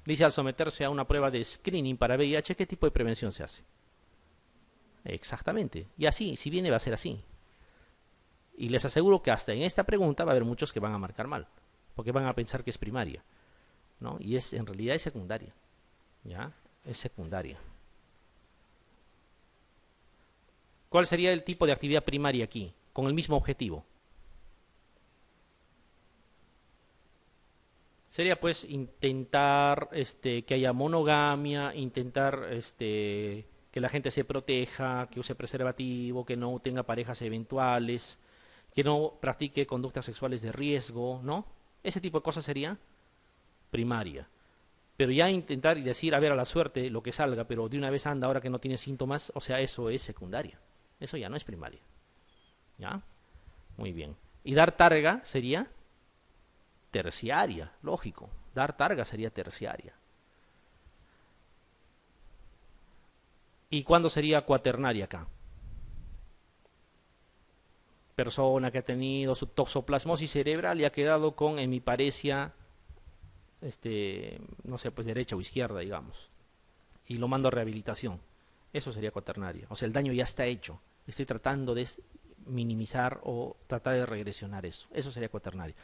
Dice, al someterse a una prueba de screening para VIH, ¿qué tipo de prevención se hace? Exactamente. Y así, si viene, va a ser así. Y les aseguro que hasta en esta pregunta va a haber muchos que van a marcar mal, porque van a pensar que es primaria, ¿no? Y en realidad es secundaria, ¿ya? Es secundaria. ¿Cuál sería el tipo de actividad primaria aquí, con el mismo objetivo? Sería pues intentar que haya monogamia, intentar que la gente se proteja, que use preservativo, que no tenga parejas eventuales, que no practique conductas sexuales de riesgo, ¿no? Ese tipo de cosas sería primaria. Pero ya intentar y decir, a ver, a la suerte, lo que salga, pero de una vez anda ahora que no tiene síntomas, o sea, eso es secundaria. Eso ya no es primaria. ¿Ya? Muy bien. Y dar targa sería terciaria, lógico. Dar targa sería terciaria. ¿Y cuándo sería cuaternaria acá? Persona que ha tenido su toxoplasmosis cerebral y ha quedado con hemiparesia, no sé, pues derecha o izquierda, digamos. Y lo mando a rehabilitación. Eso sería cuaternaria. O sea, el daño ya está hecho. Estoy tratando de minimizar o tratar de regresionar eso. Eso sería cuaternaria.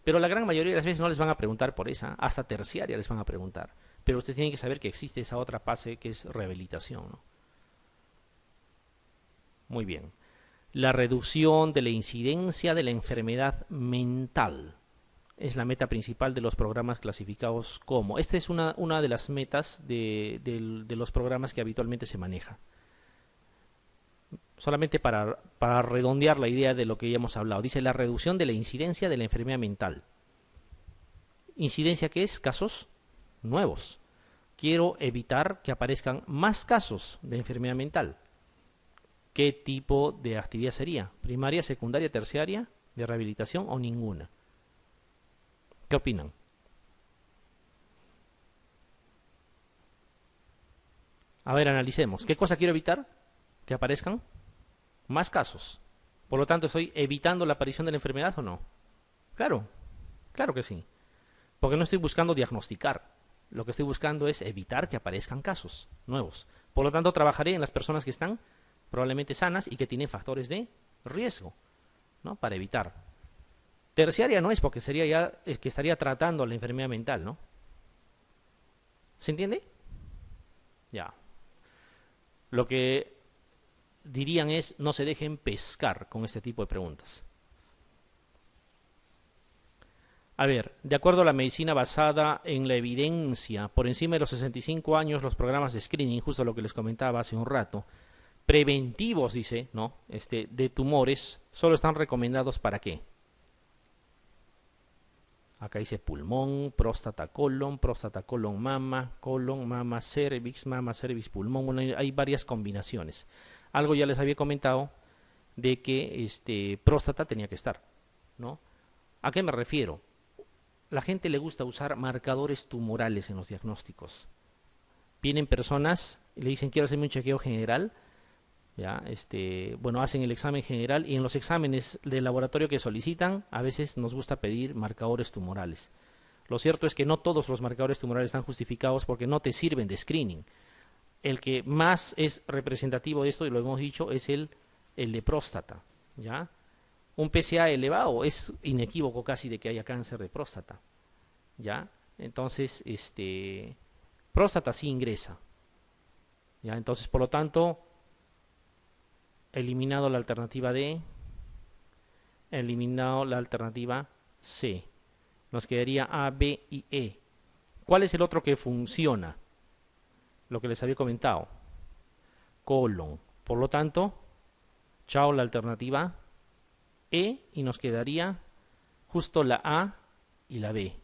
Pero la gran mayoría de las veces no les van a preguntar por esa, hasta terciaria les van a preguntar. Pero ustedes tienen que saber que existe esa otra fase que es rehabilitación, ¿no? Muy bien. La reducción de la incidencia de la enfermedad mental es la meta principal de los programas clasificados como. Esta es una de las metas de los programas que habitualmente se maneja. Solamente para redondear la idea de lo que ya hemos hablado. Dice la reducción de la incidencia de la enfermedad mental. ¿Incidencia qué es? Casos nuevos. Quiero evitar que aparezcan más casos de enfermedad mental. ¿Qué tipo de actividad sería? ¿Primaria, secundaria, terciaria, de rehabilitación o ninguna? ¿Qué opinan? A ver, analicemos. ¿Qué cosa quiero evitar? Que aparezcan más casos. Por lo tanto, ¿estoy evitando la aparición de la enfermedad o no? Claro, claro que sí. Porque no estoy buscando diagnosticar. Lo que estoy buscando es evitar que aparezcan casos nuevos. Por lo tanto, trabajaré en las personas que están probablemente sanas y que tienen factores de riesgo, ¿no? Para evitar. Terciaria no es porque sería ya que estaría tratando la enfermedad mental, ¿no? ¿Se entiende? Ya. Lo que dirían es no se dejen pescar con este tipo de preguntas. A ver, de acuerdo a la medicina basada en la evidencia, por encima de los 65 años, los programas de screening, justo lo que les comentaba hace un rato, preventivos, dice, ¿no? De tumores, solo están recomendados para qué. Acá dice pulmón, próstata, colon, mama, cervix, pulmón. Bueno, hay varias combinaciones. Algo ya les había comentado de que próstata tenía que estar, ¿no? ¿A qué me refiero? La gente le gusta usar marcadores tumorales en los diagnósticos. Vienen personas y le dicen quiero hacerme un chequeo general, ya, bueno, hacen el examen general y en los exámenes de laboratorio que solicitan, a veces nos gusta pedir marcadores tumorales. Lo cierto es que no todos los marcadores tumorales están justificados porque no te sirven de screening. El que más es representativo de esto, y lo hemos dicho, es el de próstata, ¿ya? Un PSA elevado es inequívoco casi de que haya cáncer de próstata, ¿ya? Entonces, próstata sí ingresa, ¿ya? Entonces, por lo tanto, eliminado la alternativa D, eliminado la alternativa C. Nos quedaría A, B y E. ¿Cuál es el otro que funciona? Lo que les había comentado. Colon. Por lo tanto, chao la alternativa E y nos quedaría justo la A y la B.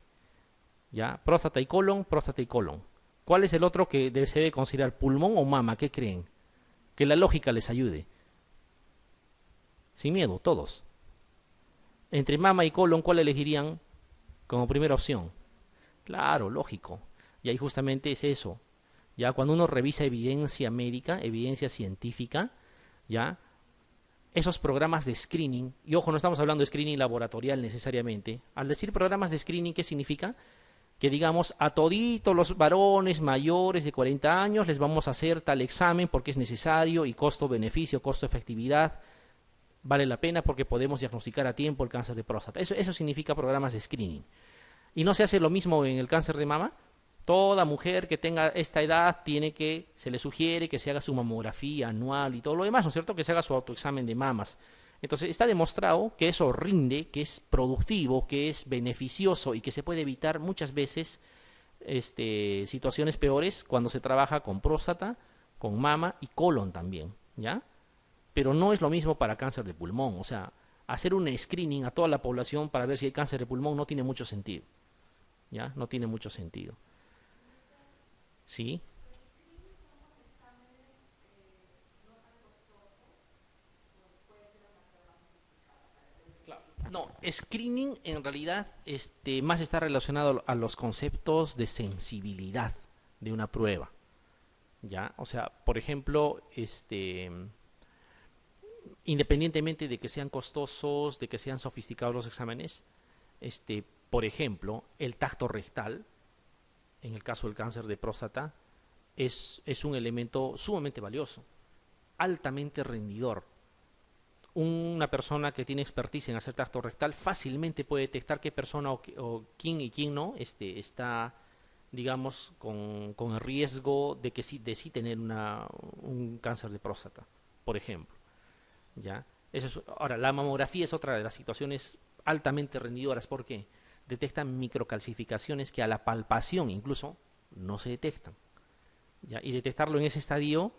¿Ya? Próstata y colon, próstata y colon. ¿Cuál es el otro que se debe considerar? ¿Pulmón o mama? ¿Qué creen? Que la lógica les ayude. Sin miedo, todos. Entre mama y colon, ¿cuál elegirían como primera opción? Claro, lógico. Y ahí justamente es eso. Ya cuando uno revisa evidencia médica, evidencia científica, ya esos programas de screening, y ojo, no estamos hablando de screening laboratorial necesariamente. Al decir programas de screening, ¿qué significa? que digamos a toditos los varones mayores de 40 años les vamos a hacer tal examen porque es necesario y costo-beneficio, costo-efectividad, vale la pena porque podemos diagnosticar a tiempo el cáncer de próstata. Eso significa programas de screening. Y no se hace lo mismo en el cáncer de mama. Toda mujer que tenga esta edad se le sugiere que se haga su mamografía anual y todo lo demás, ¿no es cierto? Que se haga su autoexamen de mamas. Entonces está demostrado que eso rinde, que es productivo, que es beneficioso y que se puede evitar muchas veces situaciones peores cuando se trabaja con próstata, con mama y colon también, ¿ya? Pero no es lo mismo para cáncer de pulmón. O sea, hacer un screening a toda la población para ver si hay cáncer de pulmón no tiene mucho sentido, ¿ya? No tiene mucho sentido. ¿Sí? No, screening en realidad más está relacionado a los conceptos de sensibilidad de una prueba, ¿ya? O sea, por ejemplo, independientemente de que sean costosos, de que sean sofisticados los exámenes, por ejemplo, el tacto rectal, en el caso del cáncer de próstata, es un elemento sumamente valioso, altamente rendidor. Una persona que tiene expertise en hacer tacto rectal fácilmente puede detectar qué persona o quién y quién no está, digamos, con el riesgo de sí tener un cáncer de próstata, por ejemplo. ¿Ya? Ahora, la mamografía es otra de las situaciones altamente rendidoras. ¿Por qué? Detectan microcalcificaciones que a la palpación incluso no se detectan, ¿ya? Y detectarlo en ese estadio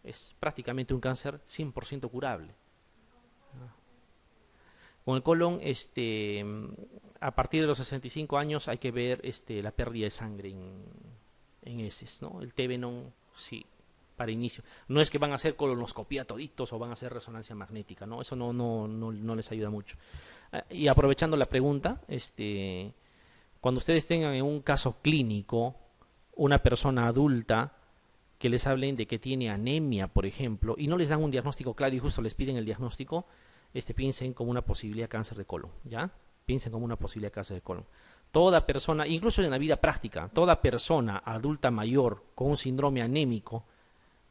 es prácticamente un cáncer 100% curable. Con el colon, a partir de los 65 años hay que ver la pérdida de sangre en heces, ¿no? El Tevenon, sí, para inicio. No es que van a hacer colonoscopia toditos o van a hacer resonancia magnética, ¿no? Eso no les ayuda mucho. Y aprovechando la pregunta, cuando ustedes tengan en un caso clínico una persona adulta que les hablen de que tiene anemia, por ejemplo, y no les dan un diagnóstico claro y justo les piden el diagnóstico, piensen como una posibilidad de cáncer de colon, ¿ya? Piensen como una posibilidad de cáncer de colon. Toda persona, incluso en la vida práctica, toda persona adulta mayor con un síndrome anémico,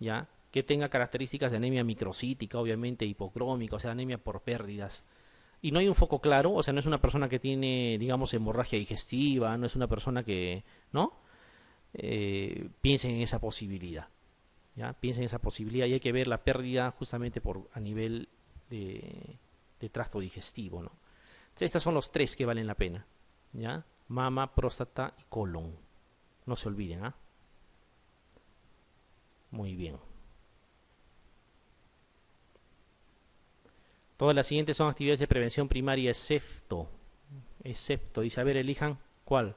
¿ya? Que tenga características de anemia microcítica, obviamente hipocrómica, o sea, anemia por pérdidas, y no hay un foco claro, o sea, no es una persona que tiene, digamos, hemorragia digestiva, no es una persona que, ¿no? Piensen en esa posibilidad, ¿ya? Piensen en esa posibilidad y hay que ver la pérdida justamente a nivel de tracto digestivo, ¿no? Entonces, estos son los tres que valen la pena, ¿ya? Mama, próstata y colon. No se olviden, ¿ah? Muy bien. Todas las siguientes son actividades de prevención primaria, excepto, dice, a ver, elijan cuál.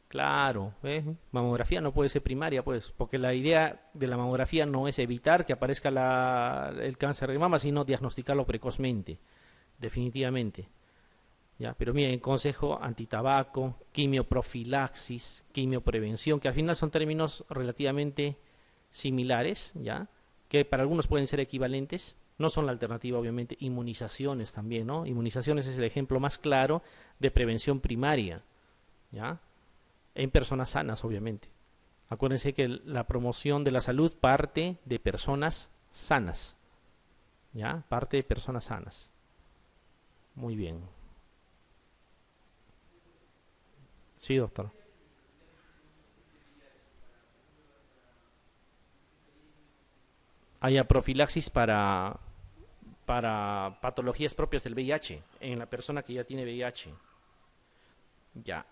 Claro, mamografía no puede ser primaria, pues, porque la idea de la mamografía no es evitar que aparezca el cáncer de mama, sino diagnosticarlo precozmente, definitivamente. ¿Ya? Pero miren, consejo antitabaco, quimioprofilaxis, quimioprevención, que al final son términos relativamente similares, ¿ya? Que para algunos pueden ser equivalentes, no son la alternativa, obviamente. Inmunizaciones también, ¿no? Inmunizaciones es el ejemplo más claro de prevención primaria, ¿ya? En personas sanas, obviamente. Acuérdense que la promoción de la salud parte de personas sanas, ¿ya? Parte de personas sanas. Muy bien. Sí, doctor. Hay profilaxis para patologías propias del VIH en la persona que ya tiene VIH. Ya,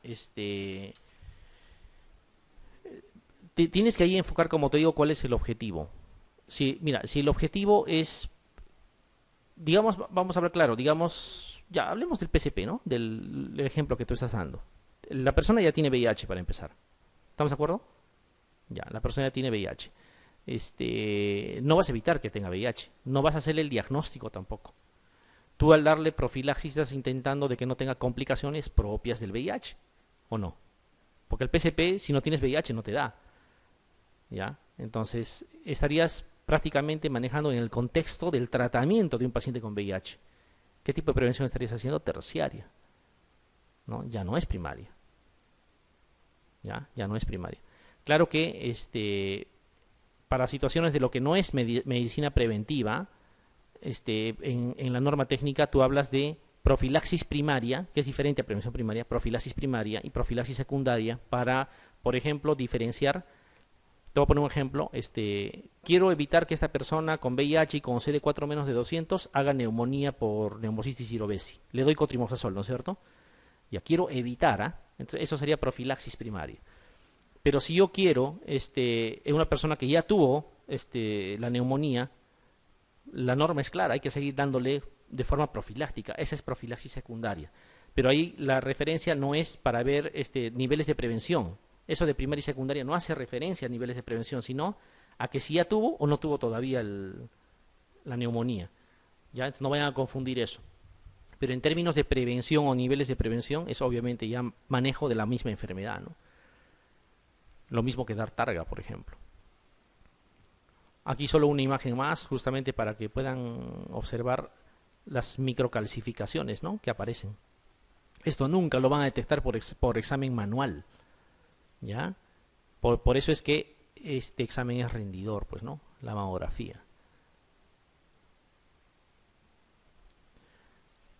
tienes que ahí enfocar, como te digo, cuál es el objetivo. Mira, si el objetivo es, digamos, vamos a hablar claro, digamos, ya hablemos del PCP, ¿no? Del ejemplo que tú estás dando. La persona ya tiene VIH para empezar. ¿Estamos de acuerdo? Ya, la persona ya tiene VIH. No vas a evitar que tenga VIH. No vas a hacerle el diagnóstico tampoco. Tú al darle profilaxis estás intentando de que no tenga complicaciones propias del VIH, ¿o no? Porque el PCP, si no tienes VIH, no te da. ¿Ya? Entonces, estarías prácticamente manejando en el contexto del tratamiento de un paciente con VIH. ¿Qué tipo de prevención estarías haciendo? Terciaria, ¿no? Ya no es primaria. ya no es primaria. Claro que para situaciones de lo que no es medicina preventiva, en la norma técnica tú hablas de profilaxis primaria, que es diferente a prevención primaria, profilaxis primaria y profilaxis secundaria para, por ejemplo, diferenciar. Te voy a poner un ejemplo. Quiero evitar que esta persona con VIH y con CD4 menos de 200 haga neumonía por neumocistis irovesi. Le doy cotrimoxazol, ¿no es cierto? Ya quiero evitar, Entonces, eso sería profilaxis primaria. Pero si yo quiero, en una persona que ya tuvo la neumonía, la norma es clara, hay que seguir dándole de forma profiláctica. Esa es profilaxis secundaria. Pero ahí la referencia no es para ver niveles de prevención. Eso de primaria y secundaria no hace referencia a niveles de prevención, sino a que si ya tuvo o no tuvo todavía la neumonía. ¿Ya? Entonces no vayan a confundir eso. Pero en términos de prevención o niveles de prevención, es obviamente ya manejo de la misma enfermedad, ¿no? Lo mismo que dar targa, por ejemplo. Aquí solo una imagen más, justamente para que puedan observar las microcalcificaciones, ¿no?, que aparecen. Esto nunca lo van a detectar por examen manual, ¿ya? Por eso es que este examen es rendidor, pues, ¿no? La mamografía.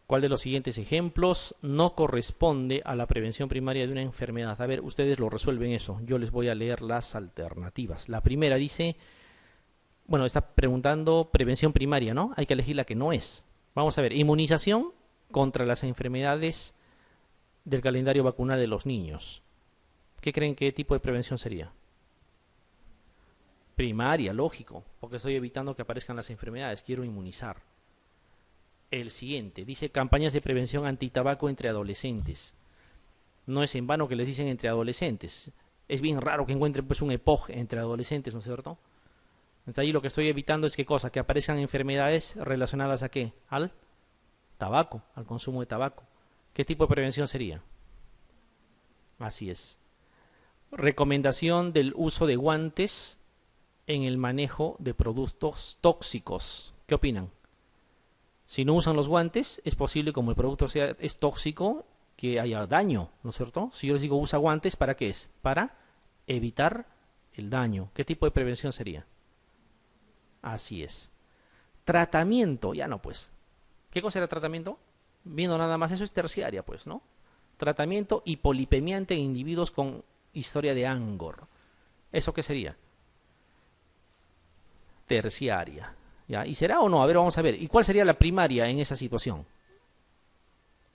¿Cuál de los siguientes ejemplos no corresponde a la prevención primaria de una enfermedad? A ver, ustedes lo resuelven eso. Yo les voy a leer las alternativas. La primera dice, bueno, está preguntando prevención primaria, ¿no? Hay que elegir la que no es. Vamos a ver, inmunización contra las enfermedades del calendario vacunal de los niños. ¿Qué creen qué tipo de prevención sería? Primaria, lógico, porque estoy evitando que aparezcan las enfermedades, quiero inmunizar. El siguiente, dice campañas de prevención antitabaco entre adolescentes. No es en vano que les dicen entre adolescentes. Es bien raro que encuentren pues un EPOG entre adolescentes, ¿no es cierto? Entonces ahí lo que estoy evitando es que aparezcan enfermedades relacionadas a ¿qué? Al tabaco, al consumo de tabaco. ¿Qué tipo de prevención sería? Así es. Recomendación del uso de guantes en el manejo de productos tóxicos. ¿Qué opinan? Si no usan los guantes, es posible, como el producto es tóxico, que haya daño, ¿no es cierto? Si yo les digo usa guantes, ¿para qué es? Para evitar el daño. ¿Qué tipo de prevención sería? Así es. Tratamiento, ya no pues. ¿Qué cosa era tratamiento? Viendo nada más, eso es terciaria, pues, ¿no? Tratamiento hipolipemiante en individuos con historia de Angor. ¿Eso qué sería? Terciaria. ¿Ya? ¿Y será o no? A ver, vamos a ver. ¿Y cuál sería la primaria en esa situación?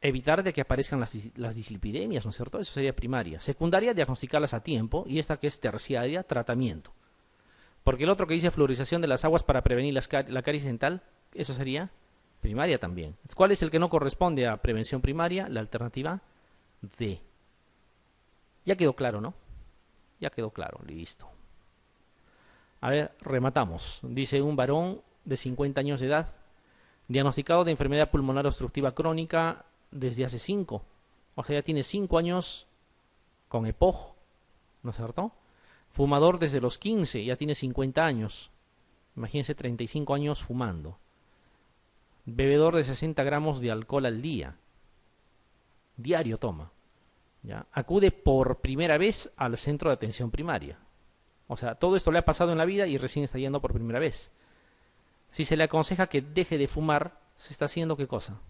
Evitar de que aparezcan las dislipidemias, ¿no es cierto? Eso sería primaria. Secundaria, diagnosticarlas a tiempo. Y esta que es terciaria, tratamiento. Porque el otro que dice fluorización de las aguas para prevenir la caries dental, eso sería primaria también. ¿Cuál es el que no corresponde a prevención primaria? La alternativa D. Ya quedó claro, ¿no? Ya quedó claro, listo. A ver, rematamos. Dice un varón de 50 años de edad, diagnosticado de enfermedad pulmonar obstructiva crónica desde hace 5. O sea, ya tiene 5 años con EPOG, ¿no es cierto? Fumador desde los 15, ya tiene 50 años. Imagínense 35 años fumando. Bebedor de 60 gramos de alcohol al día. Diario toma. ¿Ya? Acude por primera vez al centro de atención primaria. O sea, todo esto le ha pasado en la vida y recién está yendo por primera vez. Si se le aconseja que deje de fumar, ¿se está haciendo qué cosa?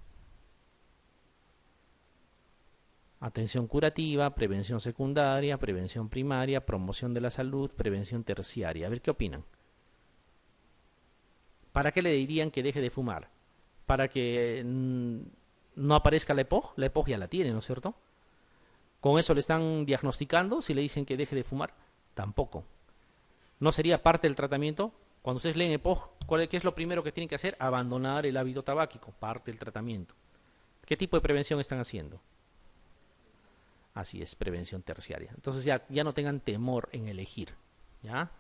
Atención curativa, prevención secundaria, prevención primaria, promoción de la salud, prevención terciaria. A ver qué opinan. ¿Para qué le dirían que deje de fumar? ¿Para que no aparezca la EPOG? La EPOG ya la tiene, ¿no es cierto? ¿Con eso le están diagnosticando? Si le dicen que deje de fumar, tampoco. ¿No sería parte del tratamiento? Cuando ustedes leen EPOG, ¿qué es lo primero que tienen que hacer? Abandonar el hábito tabáquico, parte del tratamiento. ¿Qué tipo de prevención están haciendo? Así es, prevención terciaria. Entonces ya no tengan temor en elegir, ¿ya?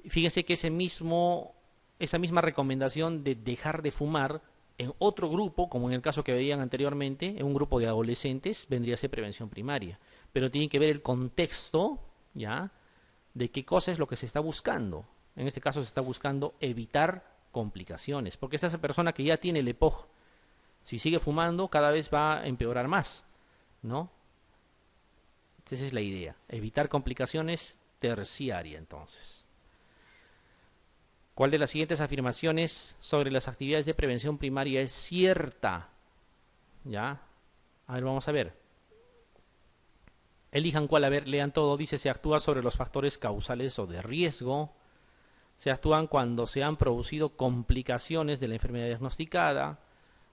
Fíjense que esa misma recomendación de dejar de fumar en otro grupo, como en el caso que veían anteriormente, en un grupo de adolescentes, vendría a ser prevención primaria. Pero tienen que ver el contexto, ¿ya?, de qué cosa es lo que se está buscando. En este caso se está buscando evitar complicaciones, porque esa persona que ya tiene el EPOG, si sigue fumando, cada vez va a empeorar más, ¿no? Esa es la idea. Evitar complicaciones terciarias, entonces. ¿Cuál de las siguientes afirmaciones sobre las actividades de prevención primaria es cierta? ¿Ya? A ver, vamos a ver. Elijan cuál, a ver, lean todo. Dice, se actúa sobre los factores causales o de riesgo. Se actúan cuando se han producido complicaciones de la enfermedad diagnosticada.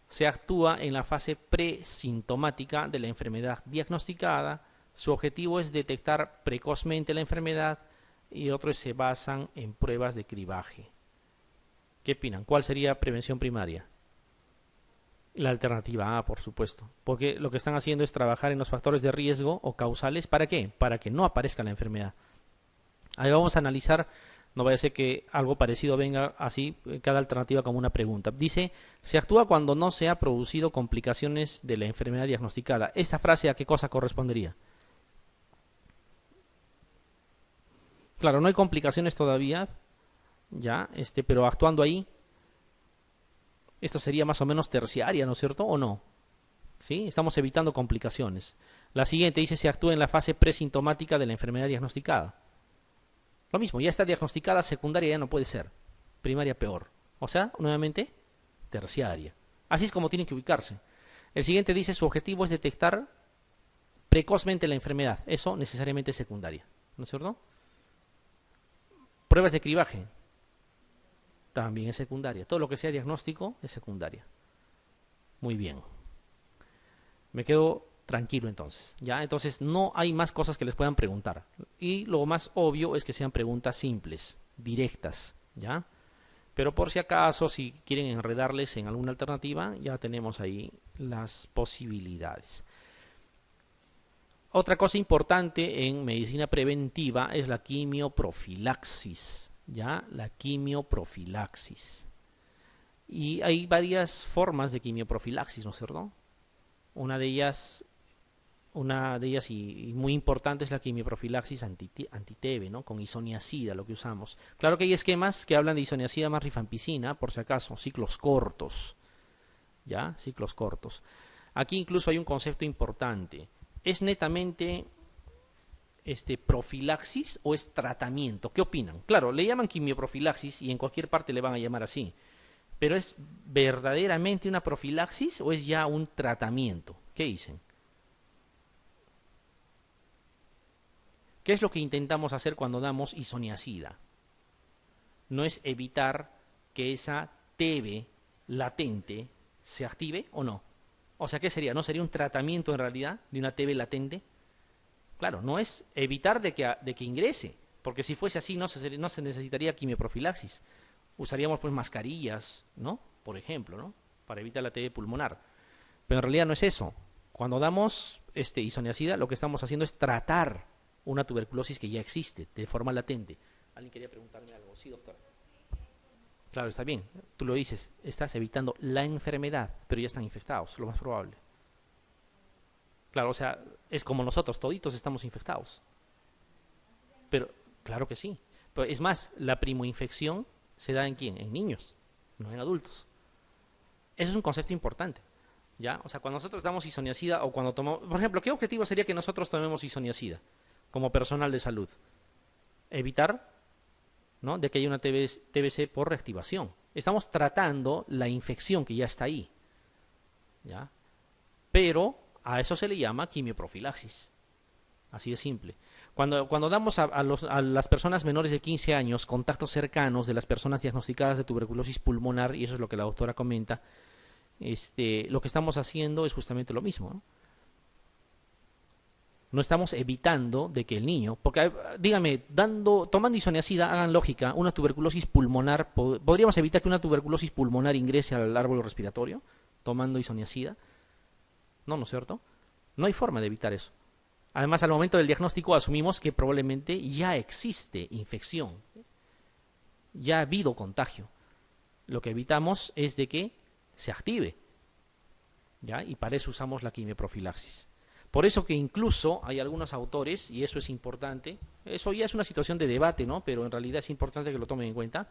Se actúa en la fase presintomática de la enfermedad diagnosticada. Su objetivo es detectar precozmente la enfermedad y otros se basan en pruebas de cribaje. ¿Qué opinan? ¿Cuál sería prevención primaria? La alternativa A, por supuesto, porque lo que están haciendo es trabajar en los factores de riesgo o causales. ¿Para qué? Para que no aparezca la enfermedad. Ahí vamos a analizar, no vaya a ser que algo parecido venga así, cada alternativa como una pregunta. Dice, se actúa cuando no se ha producido complicaciones de la enfermedad diagnosticada. ¿Esta frase a qué cosa correspondería? Claro, no hay complicaciones todavía, ya, pero actuando ahí, esto sería más o menos terciaria, ¿no es cierto? ¿O no? ¿Sí? Estamos evitando complicaciones. La siguiente dice, se actúa en la fase presintomática de la enfermedad diagnosticada. Lo mismo, ya está diagnosticada, secundaria ya no puede ser. Primaria peor. O sea, nuevamente, terciaria. Así es como tienen que ubicarse. El siguiente dice, su objetivo es detectar precozmente la enfermedad. Eso necesariamente es secundaria, ¿no es cierto? Pruebas de cribaje. También es secundaria. Todo lo que sea diagnóstico es secundaria. Muy bien. Me quedo tranquilo entonces. ¿Ya? Entonces no hay más cosas que les puedan preguntar. Y lo más obvio es que sean preguntas simples, directas. ¿Ya? Pero por si acaso, si quieren enredarles en alguna alternativa, ya tenemos ahí las posibilidades. Otra cosa importante en medicina preventiva es la quimioprofilaxis. ¿Ya? La quimioprofilaxis. Y hay varias formas de quimioprofilaxis, ¿no es cierto? Una de ellas y muy importante es la quimioprofilaxis anti-TB, ¿no? Con isoniazida, lo que usamos. Claro que hay esquemas que hablan de isoniazida más rifampicina, por si acaso, ciclos cortos. ¿Ya? Ciclos cortos. Aquí incluso hay un concepto importante. ¿Es netamente profilaxis o es tratamiento? ¿Qué opinan? Claro, le llaman quimioprofilaxis y en cualquier parte le van a llamar así. ¿Pero es verdaderamente una profilaxis o es ya un tratamiento? ¿Qué dicen? ¿Qué es lo que intentamos hacer cuando damos isoniazida? ¿No es evitar que esa TB latente se active o no? O sea, ¿qué sería? ¿No sería un tratamiento en realidad de una TB latente? Claro, no es evitar de que ingrese, porque si fuese así no se necesitaría quimioprofilaxis. Usaríamos pues mascarillas, ¿no? Por ejemplo, ¿no? Para evitar la TB pulmonar. Pero en realidad no es eso. Cuando damos isoniazida, lo que estamos haciendo es tratar una tuberculosis que ya existe de forma latente. ¿Alguien quería preguntarme algo? Sí, doctor. Claro, está bien. Tú lo dices, estás evitando la enfermedad, pero ya están infectados, lo más probable. Claro, o sea, es como nosotros, toditos estamos infectados. Pero, claro que sí. Pero es más, la primoinfección se da en ¿quién? En niños, no en adultos. Eso es un concepto importante. ¿Ya? O sea, cuando nosotros damos isoniazida o cuando tomamos... Por ejemplo, ¿qué objetivo sería que nosotros tomemos isoniazida como personal de salud? Evitar, ¿no?, de que haya una TBC por reactivación. Estamos tratando la infección que ya está ahí. ¿Ya? Pero a eso se le llama quimioprofilaxis. Así de simple. Cuando damos a las personas menores de 15 años contactos cercanos de las personas diagnosticadas de tuberculosis pulmonar, y eso es lo que la doctora comenta, lo que estamos haciendo es justamente lo mismo, ¿no? No estamos evitando de que el niño, porque dígame, tomando isoniazida, hagan lógica, una tuberculosis pulmonar, ¿podríamos evitar que una tuberculosis pulmonar ingrese al árbol respiratorio tomando isoniazida? No, ¿no es cierto? No hay forma de evitar eso. Además, al momento del diagnóstico asumimos que probablemente ya existe infección, ya ha habido contagio. Lo que evitamos es de que se active, ¿ya? Y para eso usamos la quimioprofilaxis. Por eso que incluso hay algunos autores, y eso es importante, eso ya es una situación de debate, ¿no? Pero en realidad es importante que lo tomen en cuenta,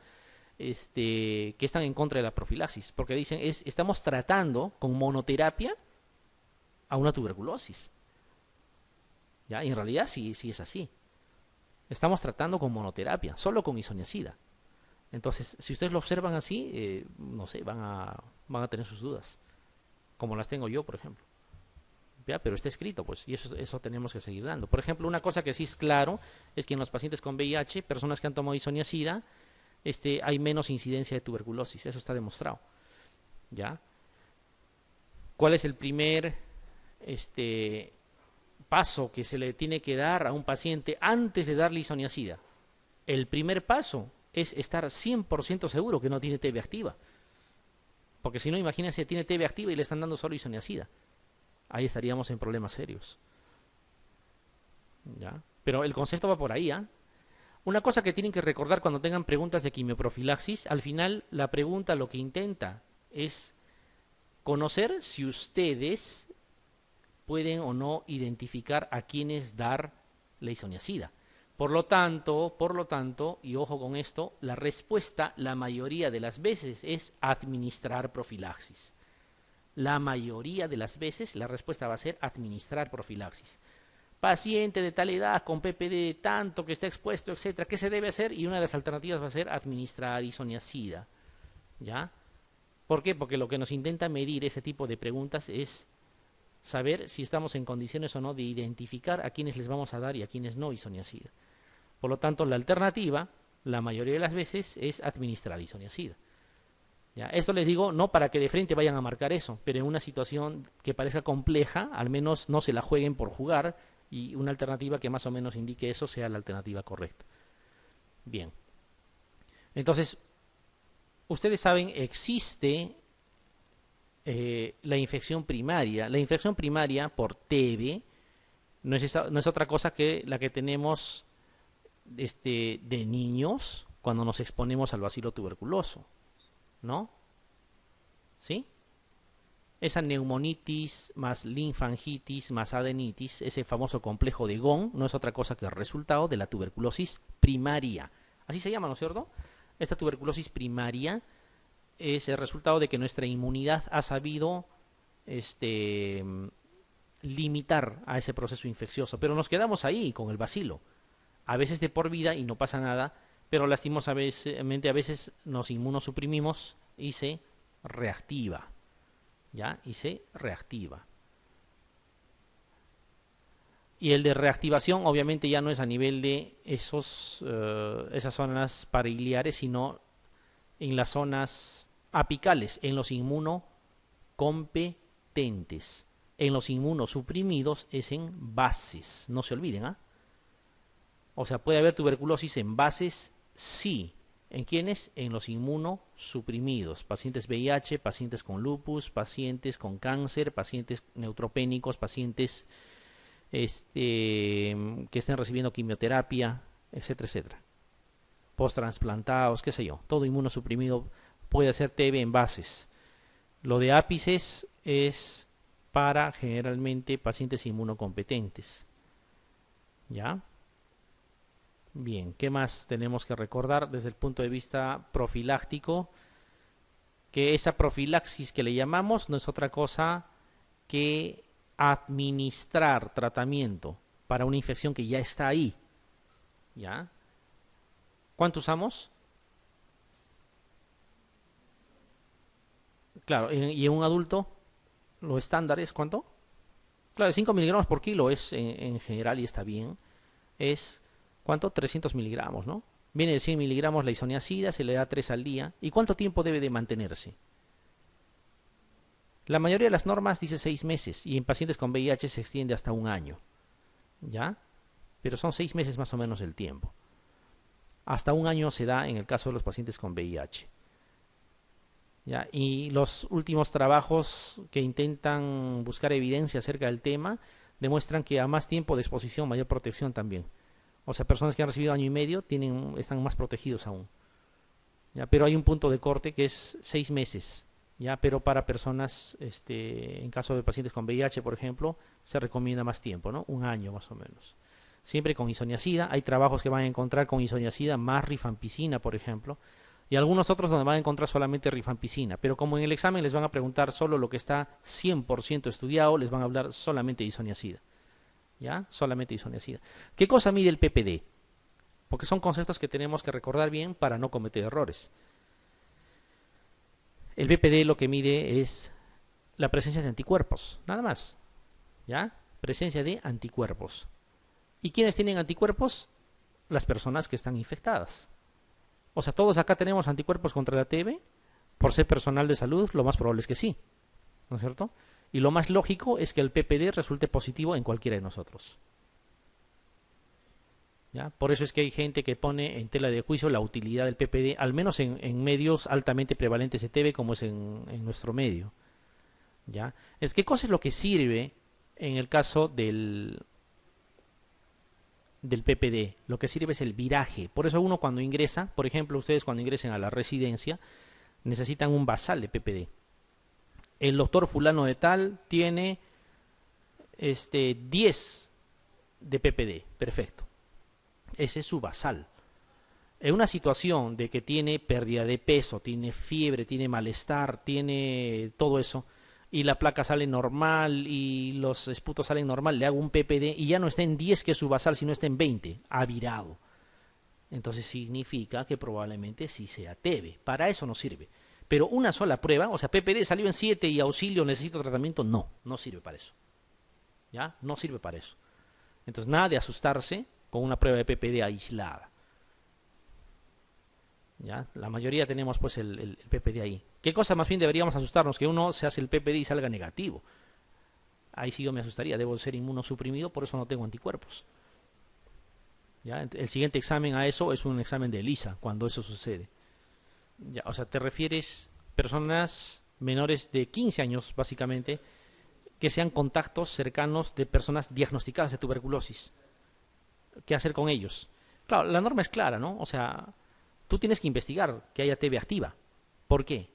que están en contra de la profilaxis, porque dicen, estamos tratando con monoterapia a una tuberculosis. ¿Ya? Y en realidad sí, sí es así. Estamos tratando con monoterapia, solo con isoniazida. Entonces, si ustedes lo observan así, no sé, van a tener sus dudas, como las tengo yo, por ejemplo. ¿Ya? Pero está escrito, pues, y eso tenemos que seguir dando. Por ejemplo, una cosa que sí es claro es que en los pacientes con VIH, personas que han tomado isoniazida, hay menos incidencia de tuberculosis, eso está demostrado. ¿Ya? ¿Cuál es el primer paso que se le tiene que dar a un paciente antes de darle isoniazida? El primer paso es estar 100% seguro que no tiene TB activa. Porque si no, imagínense, tiene TB activa y le están dando solo isoniazida. Ahí estaríamos en problemas serios. ¿Ya? Pero el concepto va por ahí, ¿eh? Una cosa que tienen que recordar cuando tengan preguntas de quimioprofilaxis, al final la pregunta lo que intenta es conocer si ustedes pueden o no identificar a quiénes dar la isoniazida. Por lo tanto, y ojo con esto, la respuesta la mayoría de las veces es administrar profilaxis. La mayoría de las veces la respuesta va a ser administrar profilaxis. Paciente de tal edad, con PPD de tanto, que está expuesto, etcétera, ¿qué se debe hacer? Y una de las alternativas va a ser administrar isoniazida. ¿Ya? ¿Por qué? Porque lo que nos intenta medir este tipo de preguntas es saber si estamos en condiciones o no de identificar a quienes les vamos a dar y a quienes no isoniazida. Por lo tanto, la alternativa, la mayoría de las veces, es administrar isoniazida. ¿Ya? Esto les digo no para que de frente vayan a marcar eso, pero en una situación que parezca compleja, al menos no se la jueguen por jugar y una alternativa que más o menos indique eso sea la alternativa correcta. Bien. Entonces, ustedes saben, existe la infección primaria. La infección primaria por TB no es otra cosa que la que tenemos de niños cuando nos exponemos al bacilo tuberculoso, ¿no? ¿Sí? Esa neumonitis más linfangitis más adenitis, ese famoso complejo de Ghon, no es otra cosa que el resultado de la tuberculosis primaria. Así se llama, ¿no es cierto? Esta tuberculosis primaria es el resultado de que nuestra inmunidad ha sabido limitar a ese proceso infeccioso, pero nos quedamos ahí con el bacilo, a veces de por vida y no pasa nada, pero lastimosamente a veces nos inmunosuprimimos y se reactiva, ¿ya? Y se reactiva. Y el de reactivación obviamente ya no es a nivel de esas zonas parailiares, sino en las zonas apicales, en los inmunocompetentes. En los inmunosuprimidos es en bases, no se olviden, ¿ah? O sea, puede haber tuberculosis en bases, sí. ¿En quiénes? En los inmunosuprimidos. Pacientes VIH, pacientes con lupus, pacientes con cáncer, pacientes neutropénicos, pacientes que estén recibiendo quimioterapia, etcétera, etcétera. Posttransplantados, qué sé yo. Todo inmunosuprimido puede hacer TB en bases. Lo de ápices es para generalmente pacientes inmunocompetentes. ¿Ya? Bien, ¿qué más tenemos que recordar desde el punto de vista profiláctico? Que esa profilaxis que le llamamos no es otra cosa que administrar tratamiento para una infección que ya está ahí. ¿Ya? ¿Cuánto usamos? Claro, y en un adulto, lo estándar es ¿cuánto? Claro, 5 miligramos por kilo es en general y está bien. Es, ¿cuánto? 300 miligramos, ¿no? Viene de 100 miligramos la isoniazida, se le da 3 al día. ¿Y cuánto tiempo debe de mantenerse? La mayoría de las normas dice 6 meses y en pacientes con VIH se extiende hasta un año. ¿Ya? Pero son 6 meses más o menos el tiempo. Hasta un año se da en el caso de los pacientes con VIH. ¿Ya? Y los últimos trabajos que intentan buscar evidencia acerca del tema demuestran que a más tiempo de exposición, mayor protección también. O sea, personas que han recibido año y medio están más protegidos aún. ¿Ya? Pero hay un punto de corte que es 6 meses. ¿Ya? Pero para personas, en caso de pacientes con VIH, por ejemplo, se recomienda más tiempo, ¿no? Un año más o menos. Siempre con isoniazida. Hay trabajos que van a encontrar con isoniazida más rifampicina, por ejemplo. Y algunos otros donde van a encontrar solamente rifampicina. Pero como en el examen les van a preguntar solo lo que está 100% estudiado, les van a hablar solamente de isoniazida. ¿ya? Solamente isoniazida. ¿Qué cosa mide el PPD? Porque son conceptos que tenemos que recordar bien para no cometer errores. El PPD lo que mide es la presencia de anticuerpos, nada más, ¿ya? Presencia de anticuerpos. ¿Y quiénes tienen anticuerpos? Las personas que están infectadas. O sea, todos acá tenemos anticuerpos contra la TB. Por ser personal de salud, lo más probable es que sí, ¿no es cierto? Y lo más lógico es que el PPD resulte positivo en cualquiera de nosotros. ¿Ya? Por eso es que hay gente que pone en tela de juicio la utilidad del PPD, al menos en medios altamente prevalentes de TB, como es en nuestro medio. ¿Ya? ¿Qué cosa es lo que sirve en el caso del PPD? Lo que sirve es el viraje. Por eso uno cuando ingresa, por ejemplo, ustedes cuando ingresen a la residencia, necesitan un basal de PPD. El doctor fulano de tal tiene 10 de PPD. Perfecto. Ese es su basal. En una situación de que tiene pérdida de peso, tiene fiebre, tiene malestar, tiene todo eso, y la placa sale normal y los esputos salen normal, le hago un PPD y ya no está en 10 que es su basal, sino está en 20, ha virado. Entonces significa que probablemente sí sea TB. Para eso no sirve. Pero una sola prueba, o sea, PPD salió en 7 y auxilio, necesito tratamiento, no sirve para eso. ¿Ya? No sirve para eso. Entonces nada de asustarse con una prueba de PPD aislada. ¿Ya? La mayoría tenemos pues el PPD ahí. ¿Qué cosa más bien deberíamos asustarnos? Que uno se hace el PPD y salga negativo. Ahí sí yo me asustaría, debo ser inmunosuprimido, por eso no tengo anticuerpos. ¿Ya? El siguiente examen a eso es un examen de ELISA, cuando eso sucede. ¿Ya? O sea, te refieres personas menores de 15 años, básicamente, que sean contactos cercanos de personas diagnosticadas de tuberculosis. ¿Qué hacer con ellos? Claro, la norma es clara, ¿no? O sea, tú tienes que investigar que haya TB activa. ¿Por qué?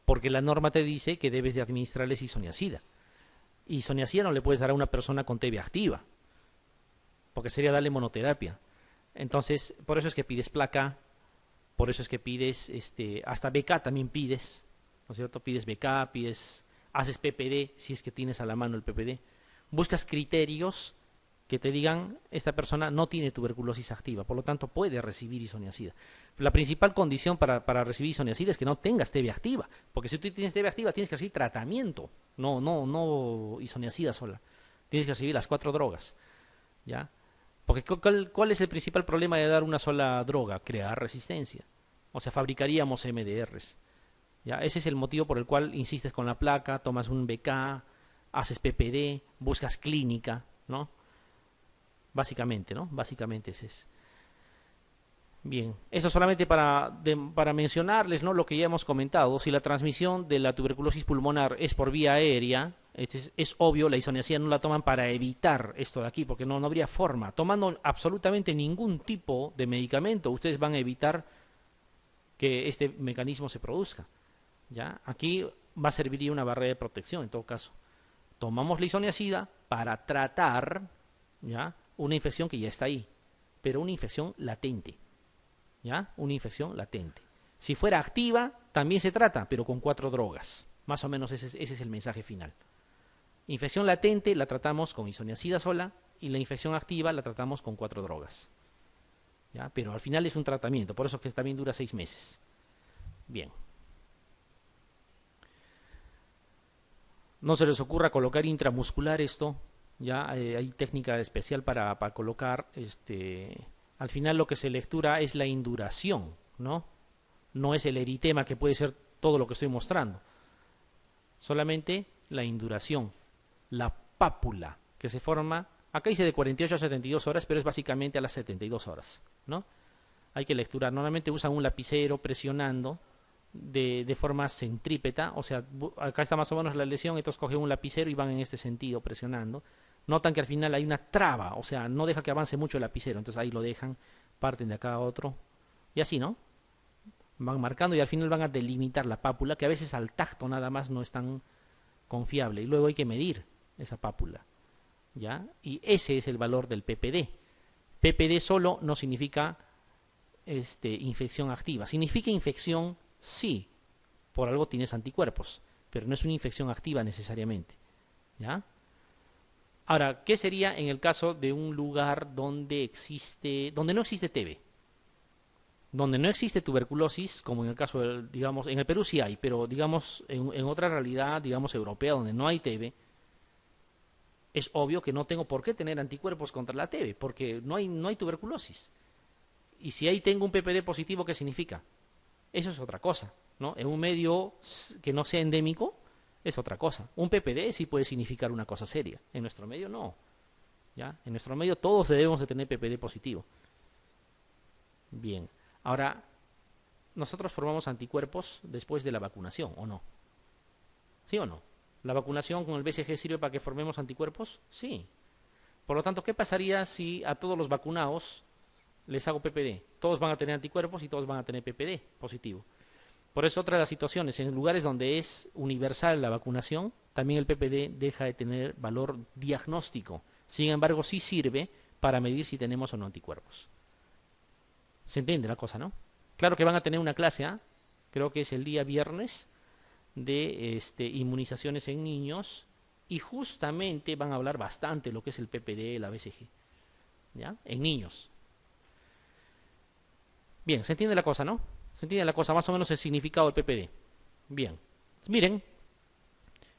Porque la norma te dice que debes de administrarles isoniazida. Isoniazida no le puedes dar a una persona con TB activa, porque sería darle monoterapia. Entonces, por eso es que pides placa, por eso es que pides, hasta BK también pides, ¿no es cierto? Pides BK, haces PPD, si es que tienes a la mano el PPD. Buscas criterios que te digan, esta persona no tiene tuberculosis activa, por lo tanto puede recibir isoniazida. La principal condición para recibir isoniazida es que no tengas TB activa, porque si tú tienes TB activa tienes que recibir tratamiento, no isoniazida sola. Tienes que recibir las 4 drogas, ¿ya? Porque ¿cuál es el principal problema de dar una sola droga? Crear resistencia. O sea, fabricaríamos MDRs. ¿Ya? Ese es el motivo por el cual insistes con la placa, tomas un BK, haces PPD, buscas clínica, ¿no? Básicamente, ¿no? Básicamente ese es. Bien, eso solamente para mencionarles, ¿no?, lo que ya hemos comentado. Si la transmisión de la tuberculosis pulmonar es por vía aérea, es obvio, la isoniazida no la toman para evitar esto de aquí, porque no habría forma. Tomando absolutamente ningún tipo de medicamento, ustedes van a evitar que este mecanismo se produzca. ¿Ya? Aquí va a servir una barrera de protección en todo caso. Tomamos la isoniazida para tratar, ¿ya?, una infección que ya está ahí, pero una infección latente. ¿Ya? Una infección latente. Si fuera activa, también se trata, pero con 4 drogas. Más o menos ese es el mensaje final. Infección latente la tratamos con isoniazida sola y la infección activa la tratamos con 4 drogas. ¿Ya? Pero al final es un tratamiento, por eso que también dura 6 meses. Bien. No se les ocurra colocar intramuscular esto. Ya hay técnica especial para colocar. Al final lo que se lectura es la induración, ¿no? No es el eritema, que puede ser todo lo que estoy mostrando. Solamente la induración, la pápula que se forma. Acá dice de 48 a 72 horas, pero es básicamente a las 72 horas, ¿no? Hay que lecturar. Normalmente usan un lapicero presionando de forma centrípeta. O sea, acá está más o menos la lesión, entonces cogen un lapicero y van en este sentido presionando. Notan que al final hay una traba, o sea, no deja que avance mucho el lapicero, entonces ahí lo dejan, parten de acá a otro, y así, ¿no? Van marcando y al final van a delimitar la pápula, que a veces al tacto nada más no es tan confiable, y luego hay que medir esa pápula, ¿ya? Y ese es el valor del PPD. PPD solo no significa infección activa, significa infección, sí, por algo tienes anticuerpos, pero no es una infección activa necesariamente, ¿ya? Ahora, ¿qué sería en el caso de un lugar donde no existe TB? Donde no existe tuberculosis, como en el caso del, digamos, en el Perú sí hay, pero digamos, en otra realidad, digamos, europea, donde no hay TB, es obvio que no tengo por qué tener anticuerpos contra la TB, porque no hay tuberculosis. Y si ahí tengo un PPD positivo, ¿qué significa? Eso es otra cosa, ¿no? En un medio que no sea endémico, es otra cosa. Un PPD sí puede significar una cosa seria. En nuestro medio no. ¿Ya? En nuestro medio todos debemos de tener PPD positivo. Bien. Ahora, nosotros formamos anticuerpos después de la vacunación, ¿o no? ¿Sí o no? ¿La vacunación con el BCG sirve para que formemos anticuerpos? Sí. Por lo tanto, ¿qué pasaría si a todos los vacunados les hago PPD? Todos van a tener anticuerpos y todos van a tener PPD positivo. Por eso otra de las situaciones, en lugares donde es universal la vacunación, también el PPD deja de tener valor diagnóstico. Sin embargo, sí sirve para medir si tenemos o no anticuerpos. ¿Se entiende la cosa, no? Claro que van a tener una clase, ¿eh? Creo que es el día viernes, de inmunizaciones en niños, y justamente van a hablar bastante lo que es el PPD, la BCG, ¿ya? En niños. Bien, ¿se entiende la cosa, no? ¿Se entiende la cosa? Más o menos el significado del PPD. Bien. Miren,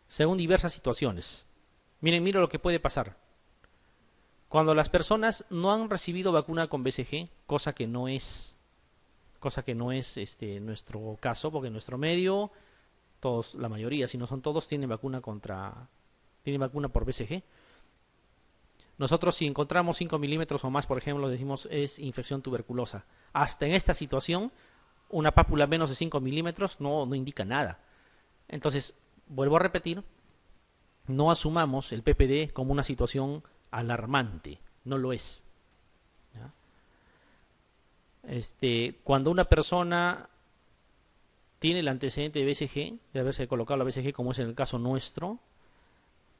según diversas situaciones. Miren lo que puede pasar. Cuando las personas no han recibido vacuna con BCG, cosa que no es nuestro caso, porque en nuestro medio todos, la mayoría, si no son todos, tienen vacuna por BCG. Nosotros si encontramos 5 milímetros o más, por ejemplo, decimos es infección tuberculosa. Hasta en esta situación, una pápula menos de 5 milímetros no indica nada. Entonces, vuelvo a repetir, no asumamos el PPD como una situación alarmante, no lo es. ¿Ya? Cuando una persona tiene el antecedente de BCG, de haberse colocado la BCG, como es en el caso nuestro,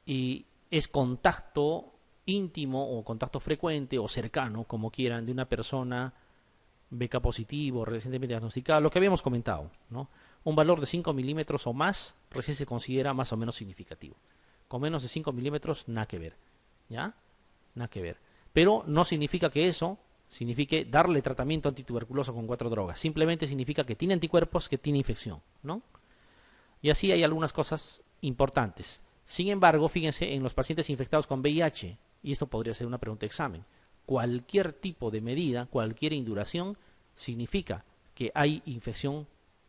y es contacto íntimo o contacto frecuente o cercano, como quieran, de una persona BK positivo, recientemente diagnosticada, lo que habíamos comentado, ¿no? Un valor de 5 milímetros o más recién se considera más o menos significativo. Con menos de 5 milímetros, nada que ver. ¿Ya? Nada que ver. Pero no significa que eso signifique darle tratamiento antituberculoso con 4 drogas. Simplemente significa que tiene anticuerpos, que tiene infección, ¿no? Y así hay algunas cosas importantes. Sin embargo, fíjense en los pacientes infectados con VIH, y esto podría ser una pregunta de examen. Cualquier tipo de medida, cualquier induración, significa que hay infección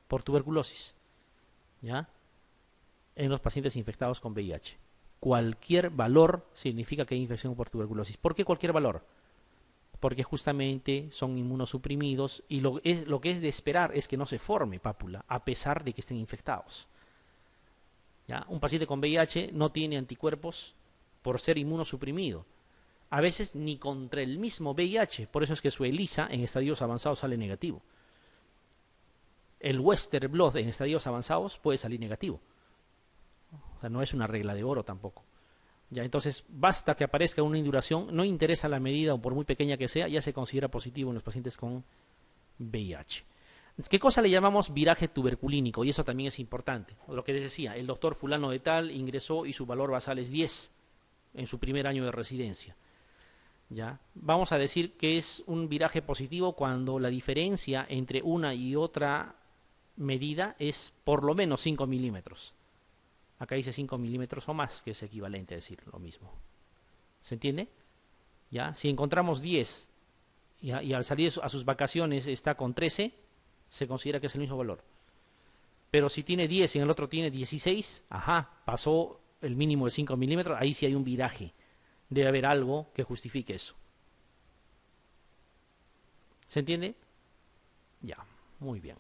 por tuberculosis, ¿ya? En los pacientes infectados con VIH. Cualquier valor significa que hay infección por tuberculosis. ¿Por qué cualquier valor? Porque justamente son inmunosuprimidos y lo que es de esperar es que no se forme pápula, a pesar de que estén infectados. ¿Ya? Un paciente con VIH no tiene anticuerpos por ser inmunosuprimido. A veces ni contra el mismo VIH, por eso es que su ELISA en estadios avanzados sale negativo. El Western blot en estadios avanzados puede salir negativo. O sea, no es una regla de oro tampoco. Ya, entonces, basta que aparezca una induración, no interesa la medida o por muy pequeña que sea, ya se considera positivo en los pacientes con VIH. ¿Qué cosa le llamamos viraje tuberculínico? Y eso también es importante. Lo que les decía, el doctor fulano de tal ingresó y su valor basal es 10 en su primer año de residencia. ¿Ya? Vamos a decir que es un viraje positivo cuando la diferencia entre una y otra medida es por lo menos 5 milímetros. Acá dice 5 milímetros o más, que es equivalente a decir lo mismo. ¿Se entiende? ¿Ya? Si encontramos 10 y al salir a sus vacaciones está con 13, se considera que es el mismo valor. Pero si tiene 10 y en el otro tiene 16, pasó el mínimo de 5 milímetros, ahí sí hay un viraje. Debe haber algo que justifique eso. ¿Se entiende? Ya, muy bien.